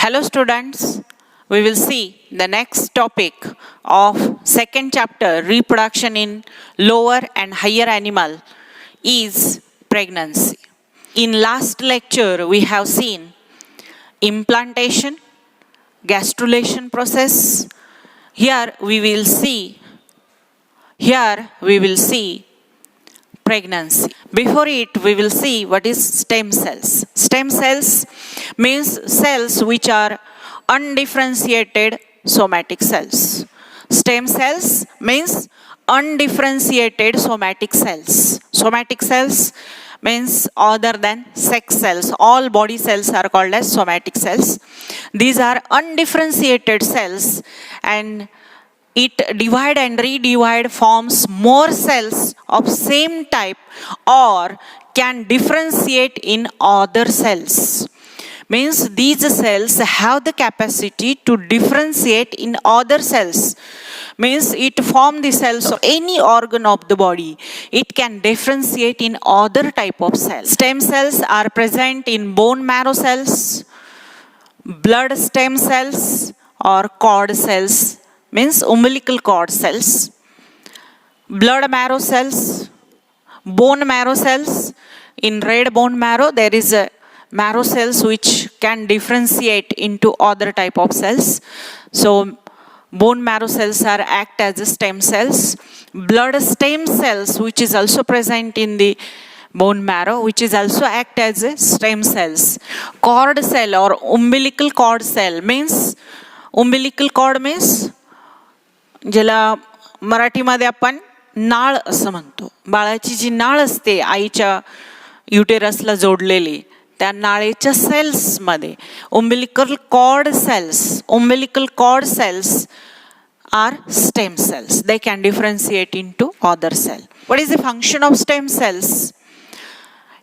Hello students, we will see the next topic of second chapter, reproduction in lower and higher animal, is pregnancy. In last lecture we have seen implantation, gastrulation process. Here we will see pregnancy. Before it, we will see what is stem cells. Stem cells means cells which are undifferentiated somatic cells. Stem cells means undifferentiated somatic cells. Somatic cells means other than sex cells. All body cells are called as somatic cells. These are undifferentiated cells, and it divide and redivide, forms more cells of same type or can differentiate in other cells. Means these cells have the capacity to differentiate in other cells. Means it form the cells of any organ of the body. It can differentiate in other type of cells. Stem cells are present in bone marrow cells, blood stem cells or cord cells, means umbilical cord cells, blood marrow cells, bone marrow cells. In red bone marrow, there is a marrow cells which can differentiate into other type of cells. So bone marrow cells are act as stem cells. Blood stem cells, which is also present in the bone marrow, which is also act as a stem cells. Cord cell or umbilical cord cell means, umbilical cord means ज्याला मराठीमध्ये आपण नाळ असं म्हणतो. बाळाची जी नाळ असते आईच्या युटेरसला जोडलेली, त्या नाळेच्या सेल्समध्ये umbilical cord cells are stem cells. They can differentiate into other cell. What is the function of stem cells?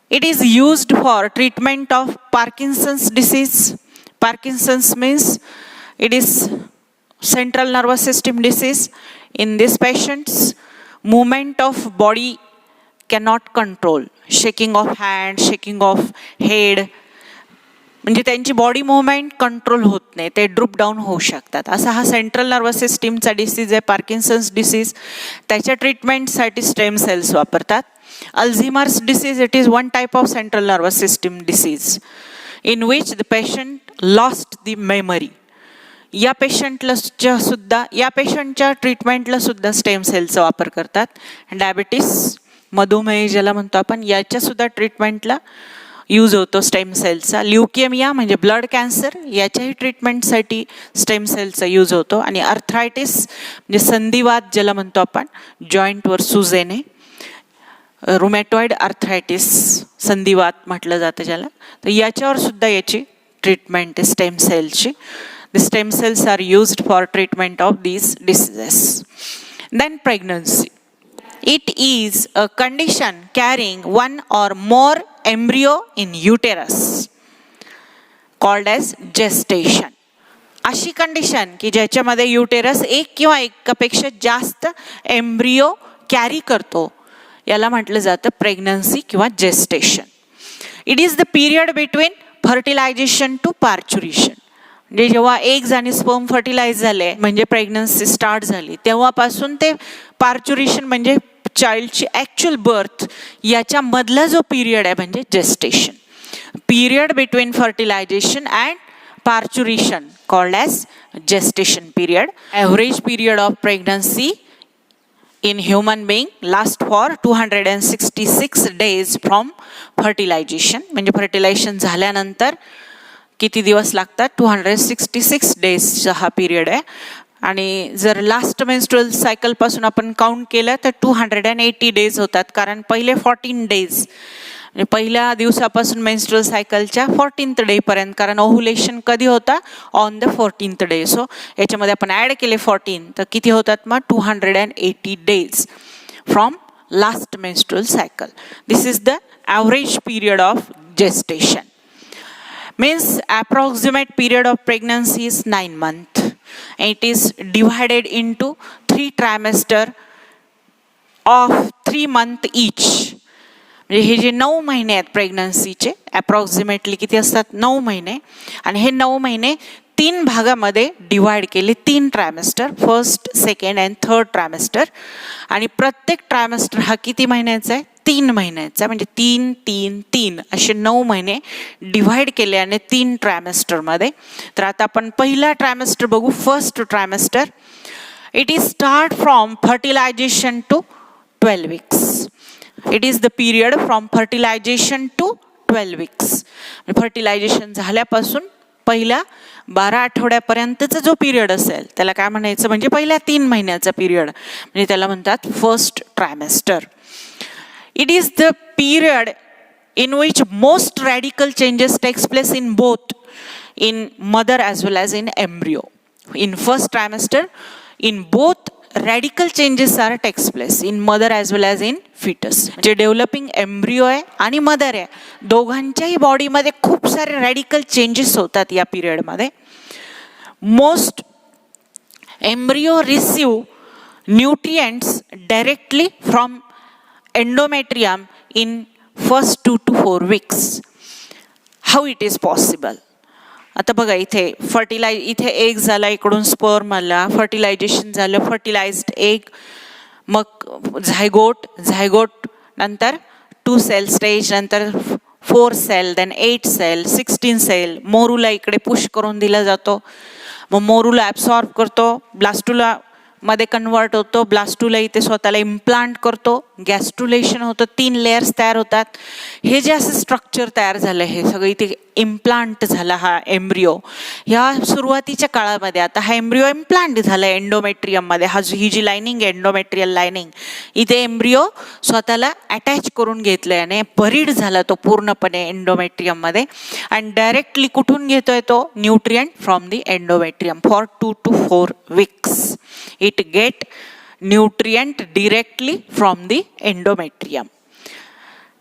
It is used for treatment of Parkinson's disease. Parkinson's means it is central nervous system disease. In these patients, movement of body cannot control. Shaking of hand, shaking of head, म्हणजे त्यांची body movement control होत नाही, ते drupe down होऊ शकतात. असा हा central nervous सिस्टीमचा डिसीज आहे पार्किन्सन्स डिसीज. त्याच्या ट्रीटमेंटसाठी स्टेम सेल्स वापरतात. Alzheimer's disease, it is one type of central nervous system disease in which the patient lost the memory. या पेशंटच्या ट्रीटमेंटला सुद्धा स्टेम सेलचा वापर करतात. डायबिटीस, मधुमेह ज्याला म्हणतो आपण, याच्या सुद्धा ट्रीटमेंटला यूज होतो स्टेम सेलचा. ल्युकेमिया म्हणजे ब्लड कॅन्सर, याच्याही ट्रीटमेंटसाठी स्टेम सेलचा यूज होतो. आणि अर्थरायटिस म्हणजे संधिवात ज्याला म्हणतो आपण, जॉईंटवर सूज येणे, रुमॅटॉइड अर्थरायटिस, संधिवात म्हटलं जातं ज्याला, तर याच्यावर सुद्धा याची ट्रीटमेंट आहे स्टेम सेलची. The stem cells are used for treatment of these diseases. Then pregnancy. It is a condition carrying one or more embryo in uterus called as gestation. अशी कंडिशन की ज्याच्यामध्ये युटेरस एक किंवा एकापेक्षा जास्त एम्ब्रियो कॅरी करतो, याला म्हटलं जातं प्रेग्नन्सी किंवा gestation. It is the period between fertilisation to parturition. म्हणजे जेव्हा एग्ज आणि स्पर्म फर्टिलाइज झाले म्हणजे प्रेग्नन्सी स्टार्ट झाली, तेव्हापासून ते पार्च्युरेशन म्हणजे चाइल्डची ॲक्च्युअल बर्थ, याच्यामधला जो पिरियड आहे म्हणजे gestation. Period between fertilisation and parturition called as gestation period. Average period of pregnancy in human being last for 266 days from fertilization. म्हणजे फर्टिलायझेशन झाल्यानंतर किती दिवस लागतात, 266 डेजचा हा पिरियड आहे. आणि जर लास्ट मेन्स्ट्रुअल सायकल पासून आपण काउंट केलं तर 280 डेज होतात. कारण पहिले 14 डेज म्हणजे पहिल्या दिवसापासून मेन्स्ट्रुअल सायकलच्या 14th डे पर्यंत, कारण ओव्हुलेशन कधी होता, on the 14th day. So याच्यामध्ये आपण ॲड केले 14, तर किती होतात मग 280 days from last menstrual cycle. This is the average period of gestation. Means approximate period of pregnancy is 9 months. It is divided into 3 trimester of 3 months each. म्हणजे हे जे 9 महिने आहेत प्रेग्नन्सीचे, अप्रॉक्सिमेटली किती असतात, 9 महिने. आणि हे 9 महिने 3 भागामध्ये डिवाइड केले, 3 trimester, first, second and third trimester. आणि प्रत्येक ट्रायमेस्टर हा किती महिन्याचा आहे, 3 महिन्याचा, म्हणजे 3, 3, 3 असे 9 महिने डिव्हाइड केले आणि 3 ट्रायमेस्टरमध्ये. तर आता आपण पहिला ट्रायमेस्टर बघू, first trimester. It is start from fertilization to 12 weeks. It is the period from fertilization to 12 weeks. Fertilization झाल्यापासून पहिल्या 12 आठवड्यापर्यंतचा जो पिरियड असेल त्याला काय म्हणायचं, म्हणजे पहिल्या 3 महिन्याचा पिरियड, म्हणजे त्याला म्हणतात first trimester. It is the period in which most radical changes takes place in both in mother as well as in embryo. In first trimester, in both radical changes are takes place in mother as well as in fetus. जे developing embryo आहे आणि mother आहे, दोघांच्याही बॉडीमध्ये खूप सारे radical changes होतात या पिरियडमध्ये. Most embryo receive nutrients directly from endometrium in first 2 to 4 weeks. How it is possible? आता बघा, इथे एग झाला, इकडून स्पर्म आला, फर्टिलायझेशन झालं, फर्टिलाइज्ड एग, मग झायगोट नंतर 2 cell स्टेज, नंतर 4 cell, then 8 cell, 16 cell. Morula इकडे पुश करून दिला जातो, मग मोरूला ॲब्सॉर्ब करतो, ब्लास्टुला मध्ये कन्वर्ट होतो, ब्लास्टुला इथे स्वतःला इम्प्लांट करतो, गॅस्ट्रुलेशन होतं, 3 लेयर्स तयार होतात. हे जे असं स्ट्रक्चर तयार झालं, हे सगळं इथे इम्प्लांट झाला हा एम्ब्रिओ. ह्या सुरुवातीच्या काळामध्ये आता हा एम्ब्रिओ इम्प्लांट झाला एंडोमेट्रियममध्ये. ही जी लायनिंग, एंडोमेट्रियल लायनिंग, इथे एम्ब्रिओ स्वतःला अटॅच करून घेतलंय आणि बरीड झाला तो पूर्णपणे एंडोमेट्रियममध्ये. आणि डायरेक्टली कुठून घेतोय तो, nutrient from the endometrium for 2 to 4 weeks. It get nutrient directly from the endometrium.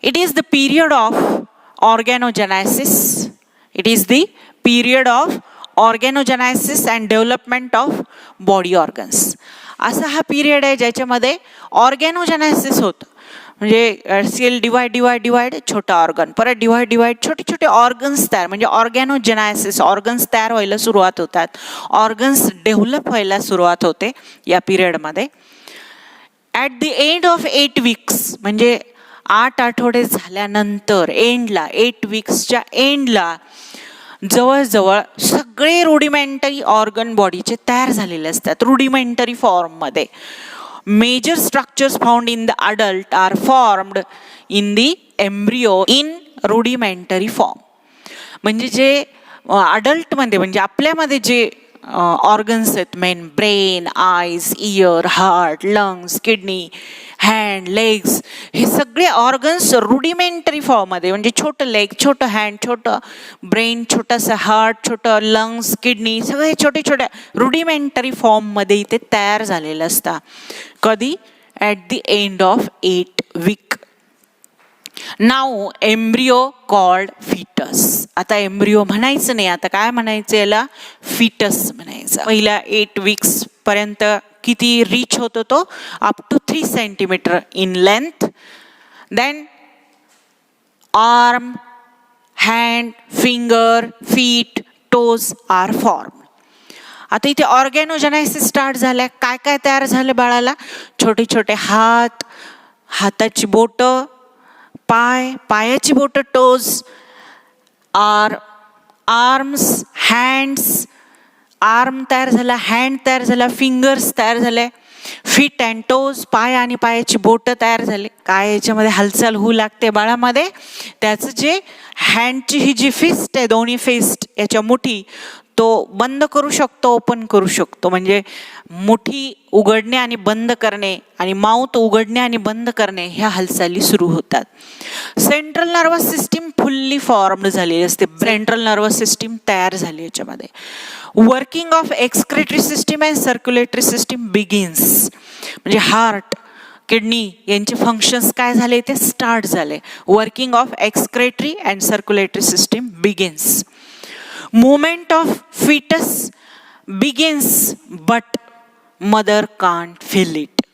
It is the period of organogenesis. It is the period of organogenesis and development of body organs. असा हा period आहे ज्याच्यामध्ये ऑर्गॅनोजेनेसिस होतं, म्हणजे sale divide छोटा organ, परत divide छोटे छोटे ऑर्गन्स तयार, म्हणजे ऑर्गॅनोजेनेसिस, ऑर्गन्स तयार व्हायला सुरुवात होतात, ऑर्गन्स डेव्हलप व्हायला सुरुवात होते या पिरियडमध्ये. At the end of 8 weeks, म्हणजे 8 आठवडे झाल्यानंतर एंडला, 8 weeksच्या एंडला जवळजवळ सगळे रुडिमेंटरी ऑर्गन बॉडीचे तयार झालेले असतात, रुडिमेंटरी फॉर्ममध्ये. Major structures found in the adult are formed in the embryo in rudimentary form. म्हणजे जे अडल्टमध्ये, म्हणजे आपल्यामध्ये जे ऑर्गन्स आहेत, main brain, eyes, year, heart, lungs, kidney, hand, legs, हे सगळे ऑर्गन्स रुडिमेंटरी फॉर्ममध्ये, म्हणजे छोटं लेग, छोटं हँड, छोटं ब्रेन, छोटंसं हार्ट, छोटं लंग्स, किडनी, सगळे छोटे छोट्या रुडिमेंटरी फॉर्ममध्ये इथे तयार झालेलं असतात. कधी, at the end of 8 week. Now embryo called fetus. आता एम्ब्रिओ म्हणायचं नाही, आता काय म्हणायचं, याला फिटस म्हणायचं. पहिल्या 8 weeks पर्यंत किती रीच होतो तो, up to 3 centimeter in length. Then arm, hand, finger, feet, toes are form. आता इथे ऑर्गॅनोजेनेसिस स्टार्ट झाल्या. काय काय तयार झालं बाळाला, छोटे छोटे हात, हाताची बोटं, पाय, पायाची बोटं, टोज, आर्म्स, हँड्स, आर्म तयार झाला, हँड तयार झाला, फिंगर्स तयार झाले, फीट अँड टोज, पाय आणि पायाची बोटं तयार झाले. काय याच्यामध्ये हालचाल होऊ लागते बाळामध्ये, त्याचं जे हँडची ही जी फिस्ट आहे, दोन्ही फिस्ट याच्या मुठी, तो बंद करू शकतो, ओपन करू शकतो, म्हणजे मुठी उघडणे आणि बंद करणे आणि माउथ उघडणे आणि बंद करणे ह्या हालचाली सुरू होतात. Central nervous system fully formed झालेली असते, सेंट्रल नर्वस सिस्टीम तयार झाली याच्यामध्ये. Working of excretory system and circulatory system begins, म्हणजे हार्ट, किडनी यांचे फंक्शन्स काय झाले ते स्टार्ट झाले. Working of excretory and circulatory system begins. Movement of fetus begins but mother can't feel it.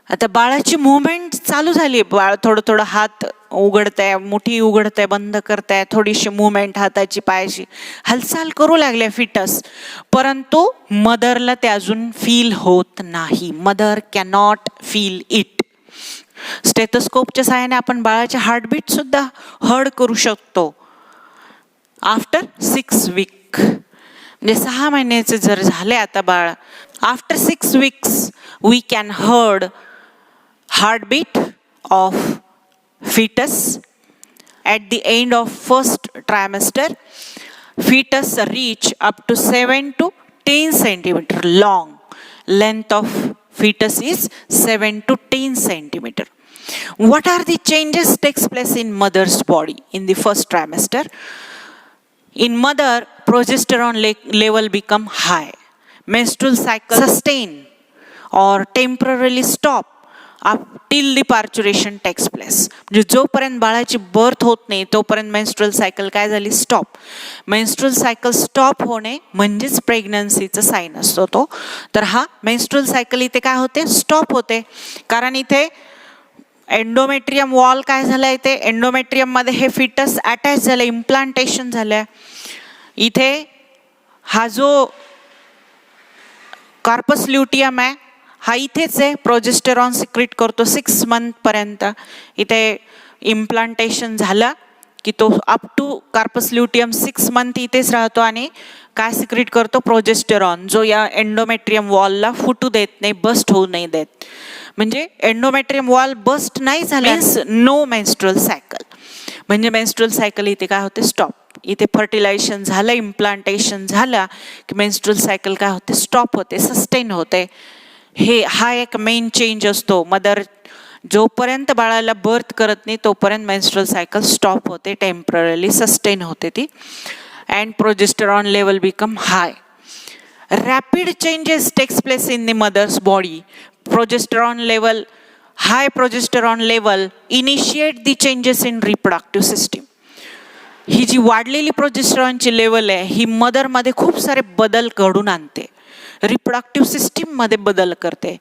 आता बाळाची मुवमेंट चालू झाली, बाळ थोडं थोडं हात उघडतंय, मुठी उघडतंय, बंद करताय, थोडीशी मुवमेंट हाताची पायाची हालचाल करू लागले फिटस, परंतु मदरला ते अजून फील होत नाही. Mother cannot feel it. स्टेथोस्कोपच्या सहाय्याने आपण बाळाचे हार्टबीट सुद्धा हर्ड करू शकतो. आफ्टर 6 वीक, म्हणजे 6 महिन्याचे जर झाले आता बाळ, after 6 weeks we can heard heartbeat of fetus. At the end of first trimester, fetus reach up to 7 to 10 centimeter long. Length of fetus is 7 to 10 centimeter. What are the changes takes place in mother's body in the first trimester? In mother, progesterone level become high. Menstrual cycle sustain or temporarily stop till the parturition takes place. म्हणजे जोपर्यंत बाळाची birth होत नाही तोपर्यंत menstrual cycle काय झाली, stop. Menstrual cycle stop होणे म्हणजेच प्रेग्नन्सीचा साईन असतो तो. तर हा मेन्स्ट्रुअल सायकल इथे काय होते, स्टॉप होते. कारण इथे एंडोमेट्रियम वॉल काय झालं, इथे एंडोमेट्रियम मध्ये हे फिटस अटॅच झालं, इम्प्लांटेशन झालं. इथे हा जो कार्पस ल्युटियम आहे हा इथेच आहे, प्रोजेस्टेरॉन सिक्रेट करतो 6 मंथ पर्यंत. इथे इम्प्लांटेशन झालं की तो up to corpus luteum 6 month इथेच राहतो आणि काय सिक्रेट करतो, प्रोजेस्टेरॉन, जो या एंडोमेट्रियम वॉलला फुटू देत नाही, बस्ट होऊ नाही देत. म्हणजे एंडोमेट्रियम वॉल बस्ट नाही झाला मीन्स नो मेन्स्ट्रुअल सायकल, म्हणजे मेन्स्ट्रुअल सायकल इथे काय होते, स्टॉप. इथे फर्टिलायझेशन झालं, इम्प्लांटेशन झालं की मेन्स्ट्रुअल सायकल काय होते, स्टॉप होते, सस्टेन होते. हा एक मेन चेंज असतो. मदर जोपर्यंत बाळाला बर्थ करत नाही तोपर्यंत मेन्स्ट्रुअल सायकल स्टॉप होते, टेम्पररली सस्टेन होते ती. And progesterone level become high. Rapid changes takes place in the mother's body. Progesterone level, high progesterone level initiate the changes in reproductive system. ही जी वाढलेली प्रोजेस्टेरॉनची लेवल आहे ही मदरमध्ये खूप सारे बदल घडून आणते, रिप्रोडक्टिव्ह सिस्टीम मध्ये बदल करते.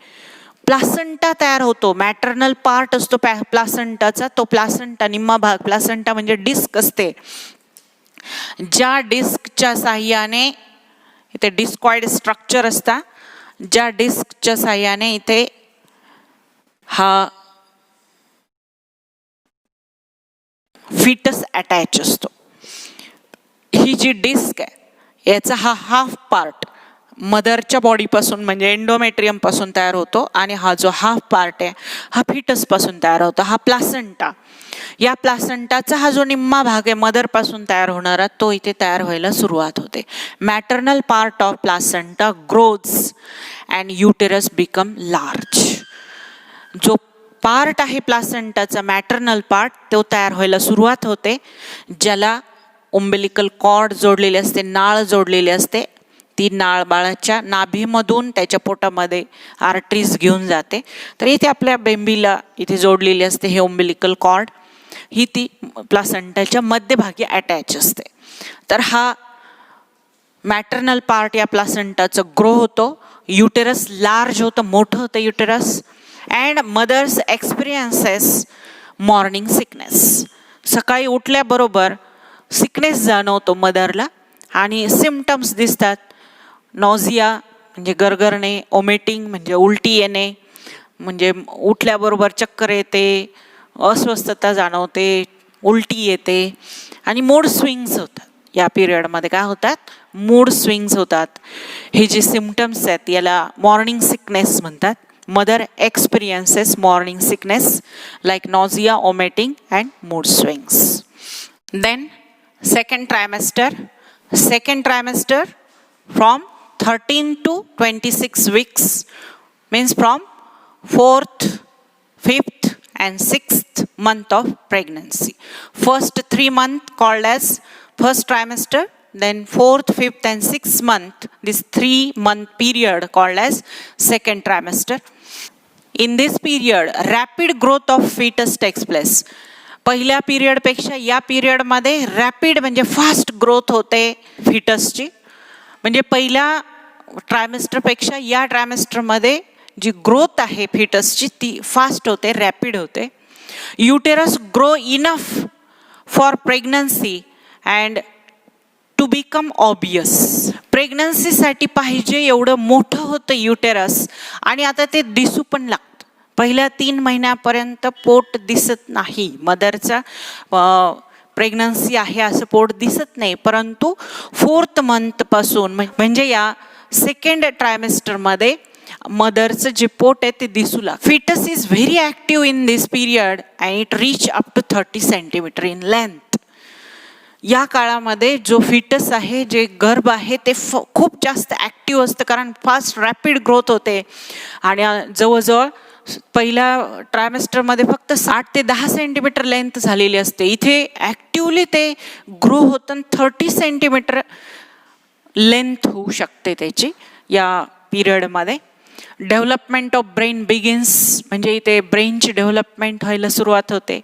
प्लासंटा तयार होतो, मॅटर्नल पार्ट असतो प्लासंटाचा, तो प्लासंटा निम्मा भाग, प्लासंटा म्हणजे डिस्क असते, ज्या डिस्कच्या साह्याने इथे डिस्कॉइड स्ट्रक्चर असता, ज्या डिस्कच्या साह्याने इथे हा फिटस अटॅच असतो. ही जी डिस्क आहे याचा हा हाफ पार्ट मदरच्या बॉडीपासून म्हणजे एंडोमेट्रियम पासून तयार होतो आणि हा जो हाफ पार्ट आहे हा फिटस पासून तयार होतो, हा प्लासंटा. या प्लासंटाचा हा जो निम्मा भाग आहे मदर पासून तयार होणारा तो इथे तयार व्हायला सुरुवात होते. Maternal part of placenta grows and uterus become large. जो पार्ट आहे प्लासंटाचा मॅटर्नल पार्ट तो तयार व्हायला सुरुवात होते, ज्याला उंबिलिकल कॉर्ड जोडलेले असते, नाळ जोडलेली असते. ती नाळ बाळाच्या नाभीमधून त्याच्या पोटामध्ये आर्टरीज घेऊन जाते. तर इथे आपल्या बेंबीला इथे जोडलेली असते हे उंबिलिकल कॉर्ड, ही ती प्लासंटाच्या मध्यभागी अटॅच असते. तर हा मॅटर्नल पार्ट या प्लासंटाचं ग्रो होतो, युटेरस लार्ज होतं, मोठं होतं uterus. And mothers experiences morning sickness. सकाळी उठल्याबरोबर सिकनेस जाणवतो मदरला आणि सिम्पटम्स दिसतात. नॉझिया म्हणजे गरगरणे, ओमेटिंग म्हणजे उलटी येणे, म्हणजे उठल्याबरोबर चक्कर येते, अस्वस्थता जाणवते, उलटी येते आणि मूड स्विंग्स होतात. या पिरियडमध्ये काय होतात, मूड स्विंग्स होतात. हे जे सिम्पटम्स आहेत याला मॉर्निंग सिकनेस म्हणतात. Mother experiences morning sickness like nausea, vomiting and mood swings. Then second trimester from 13 to 26 weeks means from 4th, 5th and 6th month of pregnancy. First 3 months called as first trimester, then 4th, 5th and 6th month, this 3-month period called as second trimester. In this period rapid growth of fetus takes place. पहिल्या पिरियडपेक्षा या पिरियडमध्ये rapid म्हणजे fast growth होते फिटसची. म्हणजे पहिल्या ट्रायमेस्टरपेक्षा या ट्रायमेस्टरमध्ये जी growth आहे फिटसची ती फास्ट होते, रॅपिड होते. Uterus grow enough for pregnancy and to become obvious. प्रेग्नन्सीसाठी पाहिजे एवढं मोठं होतं युटेरस आणि आता ते दिसू पण लागतं. पहिल्या 3 महिन्यापर्यंत पोट दिसत नाही, मदरचा प्रेग्नन्सी आहे असं पोट दिसत नाही, परंतु 4th मंथपासून म्हणजे या 2nd ट्रायमेस्टरमध्ये मदरचं जे पोट आहे ते दिसू लागतं. Fetus is very active in this period and it reach up to 30 centimeter in length. या काळामध्ये जो फिटस आहे, जे गर्भ आहे ते खूप जास्त ॲक्टिव्ह असतं, कारण फास्ट रॅपिड ग्रोथ होते आणि जवळजवळ पहिल्या ट्रायमेस्टरमध्ये फक्त 8 ते 10 सेंटीमीटर लेंथ झालेली असते. इथे ॲक्टिवली ते ग्रो होतं 30 सेंटीमीटर लेंथ होऊ शकते त्याची या पिरियडमध्ये. डेव्हलपमेंट ऑफ ब्रेन बिगिन्स, म्हणजे इथे ब्रेनची डेव्हलपमेंट व्हायला सुरुवात होते.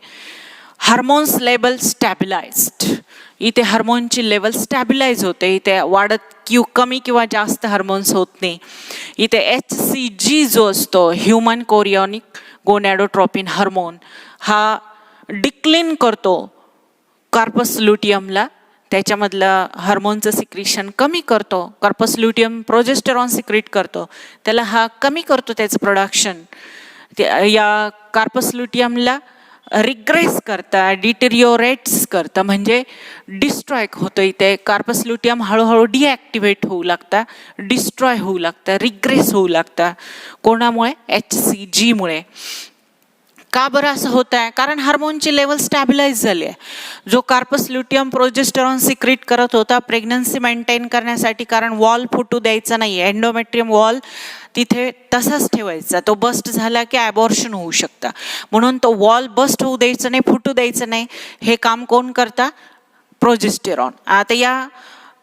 हार्मोन्स लेवल स्टॅबिलाइज्ड, इथे हार्मोनची लेवल स्टॅबिलाइज होते, इथे वाढत कमी किंवा जास्त हार्मोन्स होत नाही. इथे HCG जो असतो ह्युमन कोरियॉनिक गोनॅडोट्रोपिन हार्मोन, हा डिक्लेन करतो कार्पस ल्युटियमला, त्याच्यामधलं हार्मोनचं सिक्रिशन कमी करतो. कार्पस ल्युटियम प्रोजेस्टेरॉन सिक्रिट करतो, त्याला हा कमी करतो त्याचं प्रोडक्शन. या कार्पस ल्युटियमला रिग्रेस करता, डिटेरिओरेट्स करतं, म्हणजे डिस्ट्रॉय होतं. इथे कार्पस ल्युटियम हळूहळू डिॲक्टिवेट होऊ लागता, डिस्ट्रॉय होऊ लागतं, रिग्रेस होऊ लागतं. कोणामुळे? HCG मुळे. का बरं असं होत आहे? कारण हार्मोनची लेवल स्टॅबिलाइज झाली आहे. जो कार्पस ल्युटियम प्रोजेस्टेरॉन सिक्रिट करत होता प्रेग्नन्सी मेंटेन करण्यासाठी, कारण वॉल फुटू द्यायचा नाही, एंडोमेट्रियम वॉल तिथे तसाच ठेवायचा, तो बस्ट झाला की ॲबॉर्शन होऊ शकतं, म्हणून तो वॉल बस्ट होऊ द्यायचा नाही, फुटू द्यायचं नाही. हे काम कोण करता? प्रोजेस्टेरॉन. आता या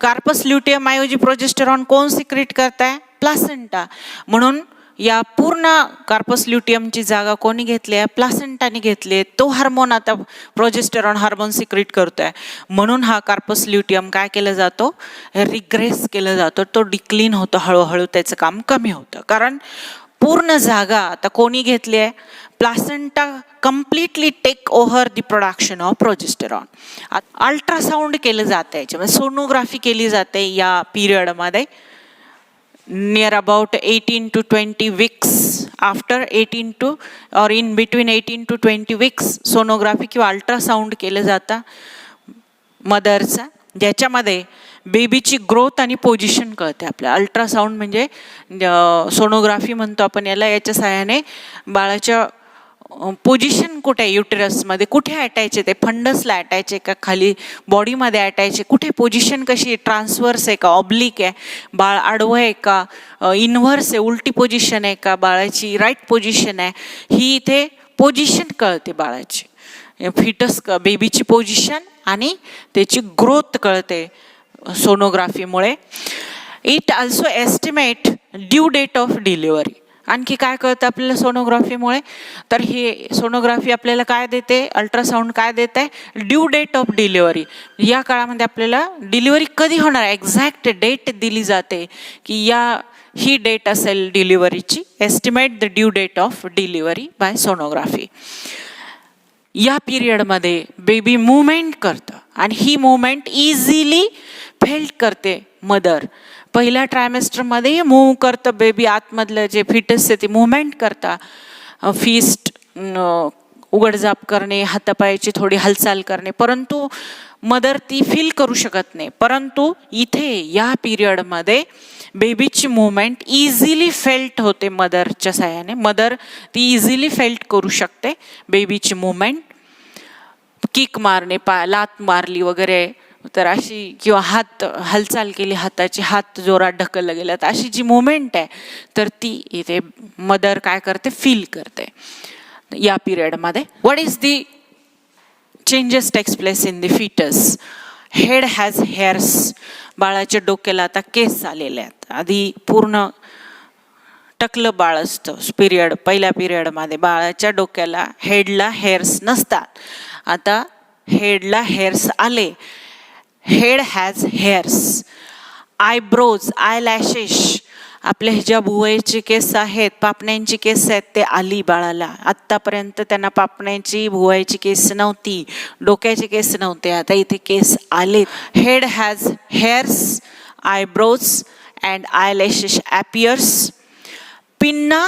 कार्पस ल्युटियम ऐवजी प्रोजेस्टेरॉन कोण सिक्रिट करताय? प्लासेंटा. म्हणून या पूर्ण कार्पस ल्युटियमची जागा कोणी घेतली आहे? प्लासेंटाने घेतली आहे. तो हार्मोन आता प्रोजेस्टेरॉन हार्मोन सिक्रिट करतोय, म्हणून हा कार्पस ल्युटियम काय केलं जातो? रिग्रेस केलं जातो, तो डिक्लीन होतो, हळूहळू त्याचं काम कमी होतं. कारण पूर्ण जागा आता कोणी घेतली आहे? Placenta completely take over the production of progesterone. Ultrasound केलं जातं, याच्यामध्ये सोनोग्राफी केली जाते या पिरियडमध्ये. near about 18 to 20 weeks, after 18 to or in between 18 to 20 weeks sonography किंवा अल्ट्रासाऊंड केलं जातं मदरचा, ज्याच्यामध्ये बेबीची ग्रोथ आणि पोझिशन कळते आपल्याला. अल्ट्रासाऊंड म्हणजे सोनोग्राफी म्हणतो आपण याला. याच्या सहाय्याने बाळाच्या पोझिशन कुठे आहे युटेरसमध्ये, कुठे अटॅच आहे, ते फंडसला अटॅच आहे का, खाली बॉडीमध्ये अटॅच आहे, कुठे पोझिशन कशी आहे, ट्रान्सवर्स आहे का, ऑब्लिक आहे, बाळ आडवं आहे का, इनव्हर्स आहे, उलटी पोझिशन आहे का, बाळाची राईट पोझिशन आहे, ही इथे पोझिशन कळते बाळाची. फिटस बेबीची पोझिशन आणि त्याची ग्रोथ कळते सोनोग्राफीमुळे. It also estimate due date of delivery. आणखी काय कळतं आपल्याला सोनोग्राफीमुळे? तर हे सोनोग्राफी आपल्याला काय देते? अल्ट्रासाऊंड काय देत आहे? Due date of delivery. या काळामध्ये आपल्याला डिलिव्हरी कधी होणार आहे एक्झॅक्ट डेट दिली जाते की ही डेट असेल डिलिव्हरीची. Estimate the due date of delivery by sonography. या पिरियडमध्ये बेबी मुवमेंट करतं आणि ही मुवमेंट इझिली फेल्ट करते मदर. पहिल्या ट्रायमेस्टरमध्ये मूव्ह करतं बेबी, आतमधलं जे फिटस आहे ते मुवमेंट करता, फिस्ट उघडझाप करणे, हातापायाची थोडी हालचाल करणे, परंतु मदर ती फील करू शकत नाही. परंतु इथे या पिरियडमध्ये बेबीची मुवमेंट इझिली फेल्ट होते मदरच्या साह्याने. मदर ती इझिली फेल्ट करू शकते बेबीची मुवमेंट. किक मारणे, लात मारली वगैरे तर अशी, किंवा हात हालचाल केली, हाताची हात जोरात ढकललं गेलं, तर अशी जी मुवमेंट आहे तर ती इथे मदर काय करते? फील करते या पिरियडमध्ये. What is the changes takes place in the fetus? Head has hairs. बाळाच्या डोक्याला आता केस आलेले आहेत. आधी पूर्ण टकलं बाळ असतं पहिल्या पिरियडमध्ये. बाळाच्या डोक्याला हेडला हेअर्स नसतात, आता हेडला हेअर्स आले. Head has hairs. Eyebrows, eyelashes आपल्या ज्या भुवयाची केस आहेत, पापण्यांची केस आहेत, ते आली बाळाला. आत्तापर्यंत त्यांना पापण्यांची भुवयाची केस नव्हती, डोक्याचे केस नव्हते, आता इथे केस आले. Head has hairs, eyebrows and eyelashes appears. Pinna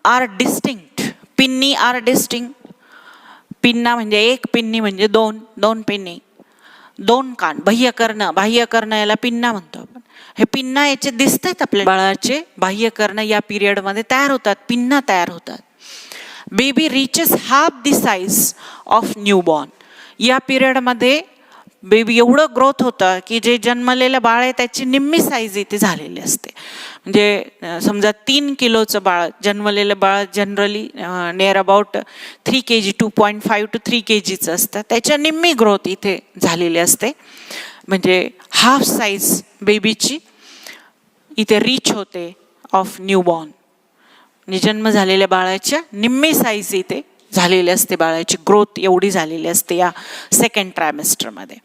are distinct. Pinnae are distinct. Pinna म्हणजे एक, पिन्नी म्हणजे दोन, दोन पिन्नी, दोन कान. बाह्यकर्ण, बाह्यकर्ण याला पिन्ना म्हणतो आपण. हे पिन्ना याचे दिसत आहेत आपल्या बाळाचे. बाह्यकर्ण या पिरियडमध्ये तयार होतात, पिन्ना तयार होतात. Baby reaches half the size of newborn. या पिरियडमध्ये बेबी एवढं ग्रोथ होतं की जे जन्मलेलं बाळ आहे त्याची निम्मी साईज इथे झालेली असते. म्हणजे समजा 3 किलोचं बाळ, जन्मलेलं बाळ generally near about 3 kg, 2.5 to 3 kgचं असतं. त्याच्या निम्मी ग्रोथ इथे झालेली असते. म्हणजे हाफ साईज बेबीची इथे रीच होते ऑफ न्यूबॉर्न. म्हणजे जन्म झालेल्या बाळाच्या निम्मी साईज इथे झालेली असते. बाळाची ग्रोथ एवढी झालेली असते या सेकंड ट्रायमेस्टरमध्ये.